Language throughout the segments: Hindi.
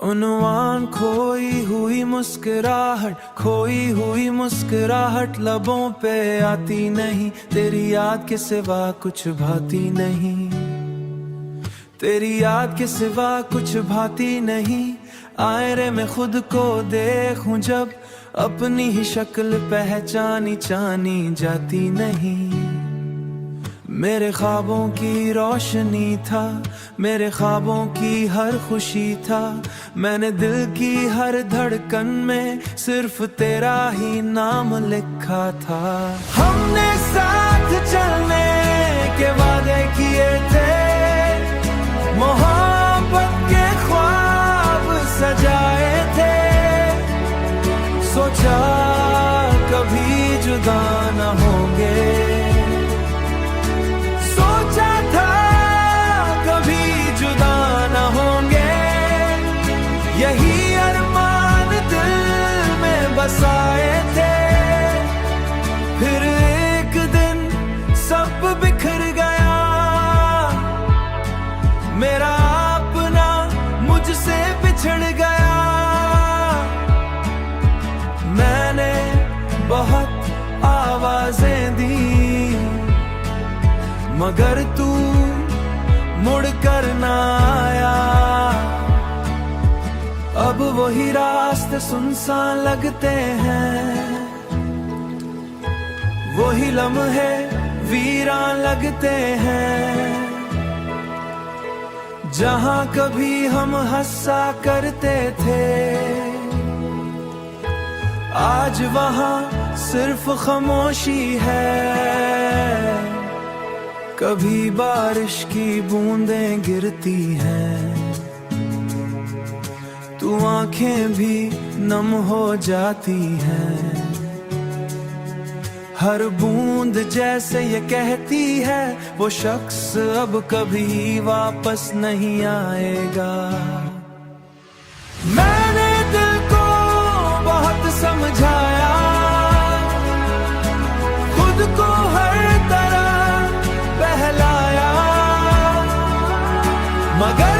उन्वान खोई हुई मुस्कुराहट लबों पे आती नहीं, तेरी याद के सिवा कुछ भाती नहीं, तेरी याद के सिवा कुछ भाती नहीं। आईने में खुद को देखूं जब, अपनी ही शक्ल पहचानी जानी जाती नहीं। मेरे ख्वाबों की रोशनी था, मेरे ख्वाबों की हर खुशी था, मैंने दिल की हर धड़कन में सिर्फ तेरा ही नाम लिखा था। हमने साथ चलने के वादे किए थे, मोहब्बत के ख्वाब सजाए थे, सोचा कभी जुदा न होंगे, यही अरमान दिल में बसाए थे। फिर एक दिन सब बिखर गया, मेरा अपना मुझसे बिछड़ गया। मैंने बहुत आवाजें दी, मगर तू मुड़ कर ना आया। अब वही रास्ते सुनसान लगते हैं, वही लम्हे वीरान लगते हैं। जहां कभी हम हंसा करते थे, आज वहां सिर्फ खामोशी है। कभी बारिश की बूंदें गिरती हैं, तू आंखें भी नम हो जाती हैं। हर बूंद जैसे ये कहती है, वो शख्स अब कभी वापस नहीं आएगा। मैंने दिल को बहुत समझाया, खुद को हर तरह बहलाया, मगर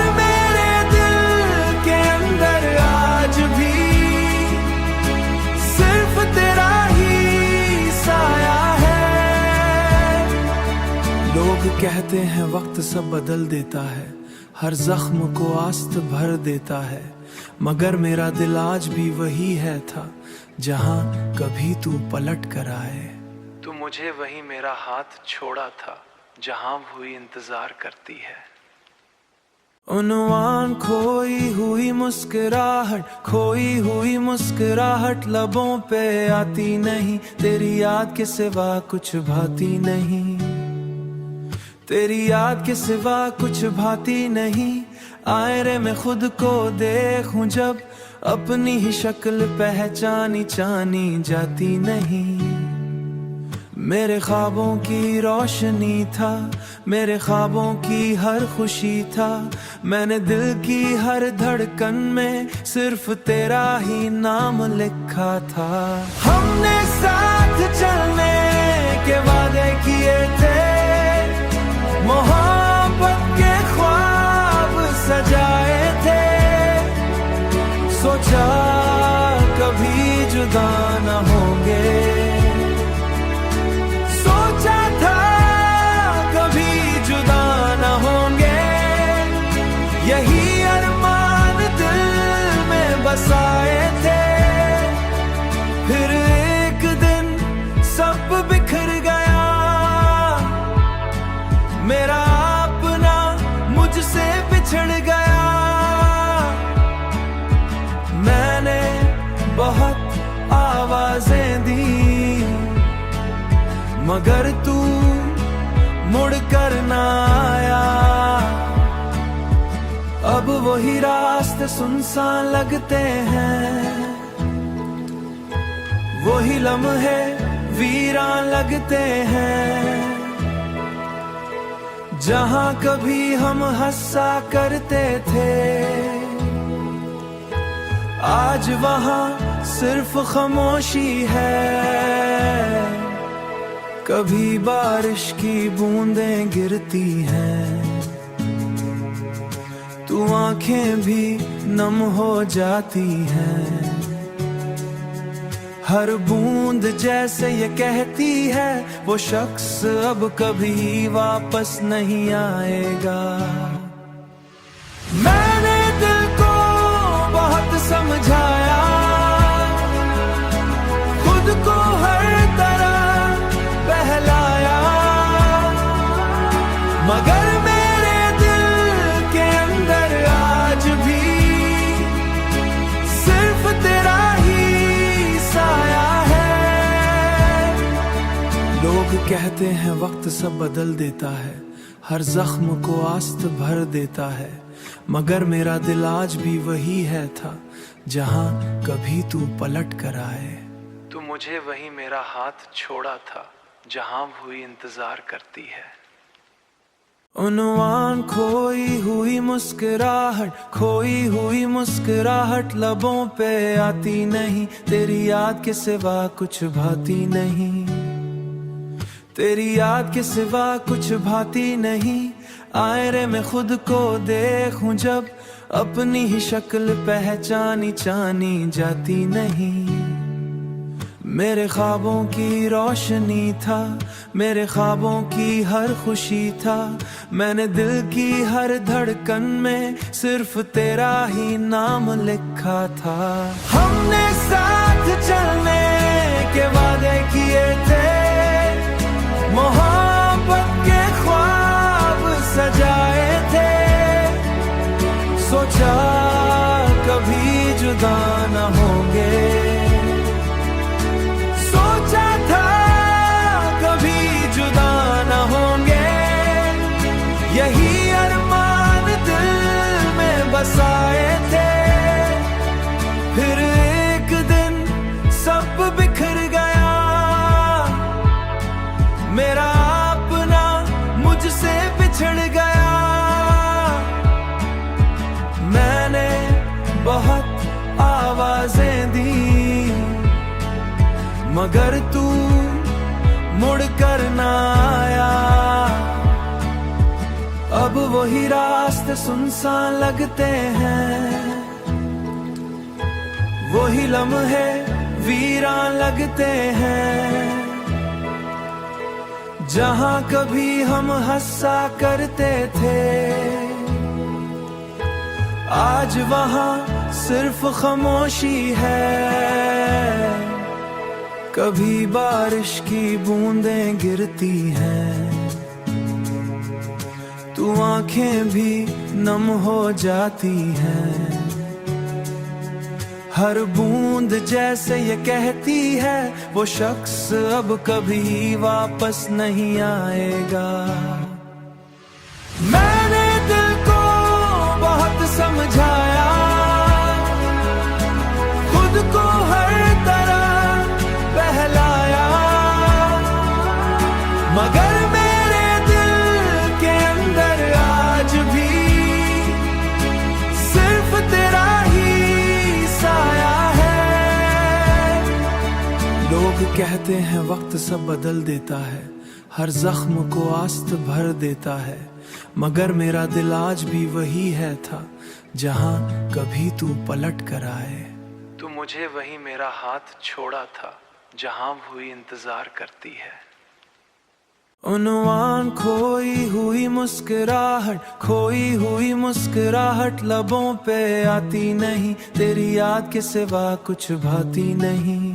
लोग कहते हैं वक्त सब बदल देता है, हर जख्म को आस्त भर देता है, मगर मेरा दिल आज भी वही है था जहां कभी तू पलट कर आए। तू मुझे वही मेरा हाथ छोड़ा था जहां हुई इंतजार करती है। उन्वान खोई हुई मुस्कुराहट लबों पे आती नहीं, तेरी याद के सिवा कुछ भाती नहीं, तेरी याद के सिवा कुछ भाती नहीं। आईने में खुद को देखूं जब, अपनी ही शक्ल पहचानी जानी जाती नहीं। मेरे ख्वाबों की रोशनी था, मेरे ख्वाबों की हर खुशी था, मैंने दिल की हर धड़कन में सिर्फ तेरा ही नाम लिखा था। हमने साथ चलने के वादे किए थे, मोहब्बत के ख्वाब सजाए थे, सोचा कभी जुदा न होंगे, सोचा था कभी जुदा न होंगे। यही अरमान दिल में बसाए थे, फिर एक दिन सब बिखर गया। मेरा अपना मुझसे बिछड़ गया। मैंने बहुत आवाजें दी, मगर तू मुड़ कर ना आया। अब वही रास्ते सुनसान लगते हैं, वही लम्हे वीरान लगते हैं। जहां कभी हम हंसा करते थे, आज वहां सिर्फ खामोशी है। कभी बारिश की बूंदें गिरती हैं, तू आंखें भी नम हो जाती हैं। हर बूंद जैसे ये कहती है वो शख्स अब कभी वापस नहीं आएगा। मैंने दिल को बहुत समझाया, खुद को हर तरह बहलाया, मगर मेरे दिल के अंदर आज भी सिर्फ तेरा ही साया है। लोग कहते हैं वक्त सब बदल देता है, हर जख्म को आस्त भर देता है, मगर मेरा दिल आज भी वही है था जहां कभी तू पलट कर आए। तू मुझे वही मेरा हाथ छोड़ा था जहां हुई इंतजार करती है। उन्वान खोई हुई मुस्कुराहट, खोई हुई मुस्कुराहट लबों पे आती नहीं, तेरी याद के सिवा कुछ भाती नहीं, तेरी याद के सिवा कुछ भाती नहीं। आईने में खुद को देखूं जब अपनी ही शक्ल पहचानी जानी जाती नहीं। मेरे ख्वाबों की रोशनी था, मेरे ख्वाबों की हर खुशी था, मैंने दिल की हर धड़कन में सिर्फ तेरा ही नाम लिखा था। हमने साथ चलने के वादे किए थे, मोहब्बत के ख्वाब सजाए थे, सोचा कभी जुदा न होंगे, सोचा था कभी जुदा न होंगे, यही अरमान दिल में बसाए थे। फिर एक दिन सब बिखर गया, मेरा अपना मुझसे बिछड़ गया। मैंने बहुत आवाजें दी, मगर तू मुड़ कर ना आया। अब वही रास्ते सुनसान लगते हैं, वही लम्हे वीरान लगते हैं, जहां कभी हम हंसा करते थे, आज वहां सिर्फ खामोशी है। कभी बारिश की बूंदें गिरती हैं, तू आंखें भी नम हो जाती हैं। हर बूंद जैसे ये कहती है वो शख्स अब कभी वापस नहीं आएगा। मैंने दिल को बहुत समझाया, खुद को हर तरह बहलाया, मगर मेरे दिल के अंदर आज भी सिर्फ तेरा ही साया है। लोग कहते हैं वक्त सब बदल देता है, हर जख्म को आस्त भर देता है, मगर मेरा दिल आज भी वही है था जहां कभी तू पलट कर आए। तू मुझे वही मेरा हाथ छोड़ा था जहां हुई इंतजार करती है। उन्वान खोई हुई मुस्कुराहट, खोई हुई मुस्कुराहट लबों पे आती नहीं, तेरी याद के सिवा कुछ भाती नहीं,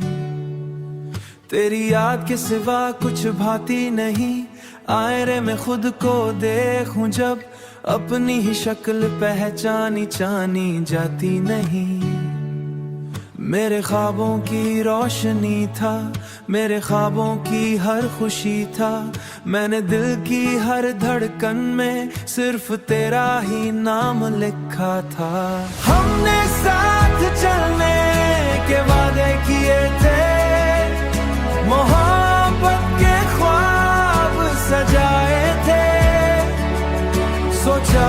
तेरी याद के सिवा कुछ भाती नहीं। आईने में खुद को देखूं जब अपनी ही शक्ल पहचानी जानी जाती नहीं। मेरे ख्वाबों की रोशनी था, मेरे ख्वाबों की हर खुशी था, मैंने दिल की हर धड़कन में सिर्फ तेरा ही नाम लिखा था। हमने साथ चलने के वादे किए थे, मोहब्बत के ख्वाब सजाए थे, सोचा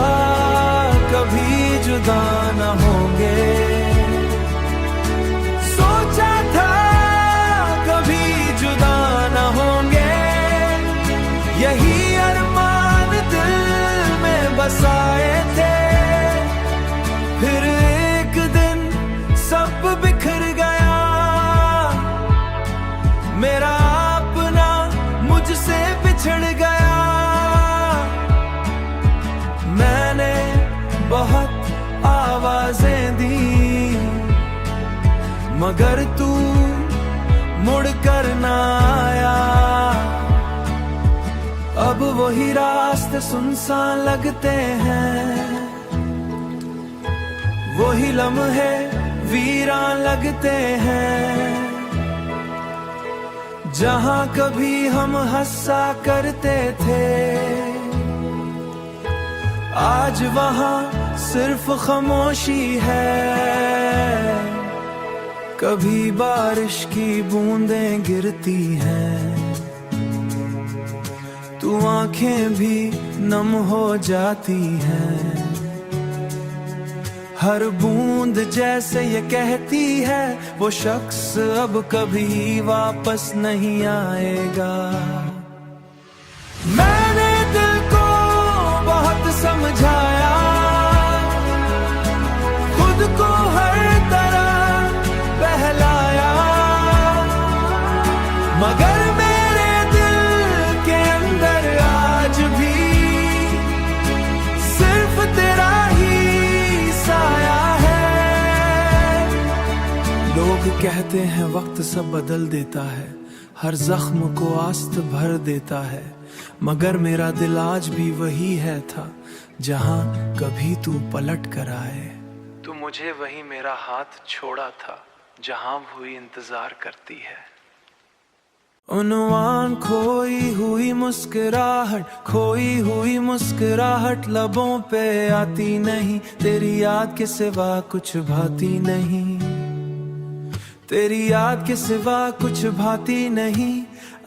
कभी जुदा न होंगे, सोचा था कभी जुदा न होंगे, यही अरमान दिल में बसाए थे। मगर तू मुड़ कर ना आया। अब वही रास्ते सुनसान लगते हैं, वही लम्हे वीरान लगते हैं। जहां कभी हम हंसा करते थे, आज वहां सिर्फ खामोशी है। कभी बारिश की बूंदें गिरती हैं, तू आंखें भी नम हो जाती हैं। हर बूंद जैसे ये कहती है, वो शख्स अब कभी वापस नहीं आएगा। मैंने दिल को बहुत समझाया, खुद को हर तरह बहलाया, मगर मेरे दिल के अंदर आज भी सिर्फ तेरा ही साया है। लोग कहते हैं वक्त सब बदल देता है, हर जख्म को आस्त भर देता है, मगर मेरा दिल आज भी वही है था जहां कभी तू पलट कर आए। तू मुझे वही मेरा हाथ छोड़ा था जहां हुई इंतजार करती है। उन्वान खोई हुई मुस्कुराहट, खोई हुई मुस्कुराहट लबों पे आती नहीं, तेरी याद के सिवा कुछ भाती नहीं, तेरी याद के सिवा कुछ भाती नहीं।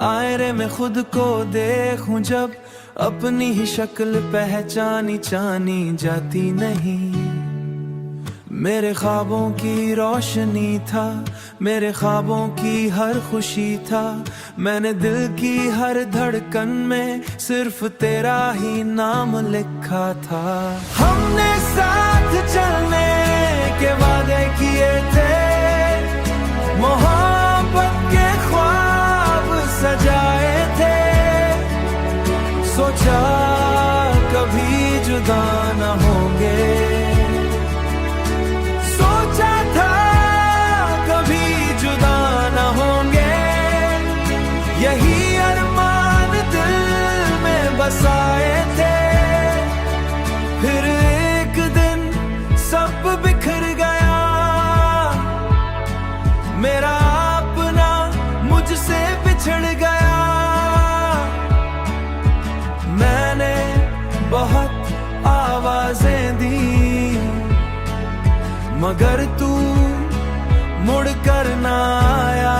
आईने में खुद को देखूं जब, अपनी ही शक्ल पहचानी जानी जाती नहीं। मेरे ख्वाबों की रोशनी था, मेरे ख्वाबों की हर खुशी था, मैंने दिल की हर धड़कन में सिर्फ तेरा ही नाम लिखा था। हमने साथ चलने के वादे किए थे, मोहब्बत के ख्वाब सजाए थे, सोचा कभी जुदा न होंगे, सोचा था कभी जुदा न होंगे, यही अरमान दिल में बसाए थे। फिर एक दिन सब बिखर गया, मेरा अपना मुझसे बिछड़ गया। मैंने बहुत आवाजें दी, मगर तू मुड़ कर ना आया।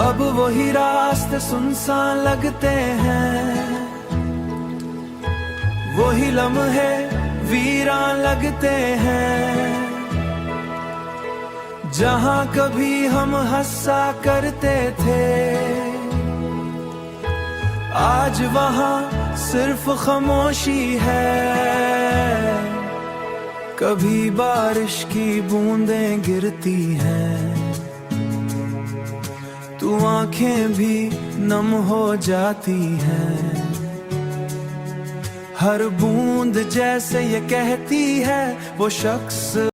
अब वही रास्ते सुनसान लगते हैं, वही लम्हे वीरान लगते हैं। जहां कभी हम हंसा करते थे, आज वहां सिर्फ खामोशी है। कभी बारिश की बूंदें गिरती हैं, तू आंखें भी नम हो जाती हैं। हर बूंद जैसे ये कहती है, वो शख्स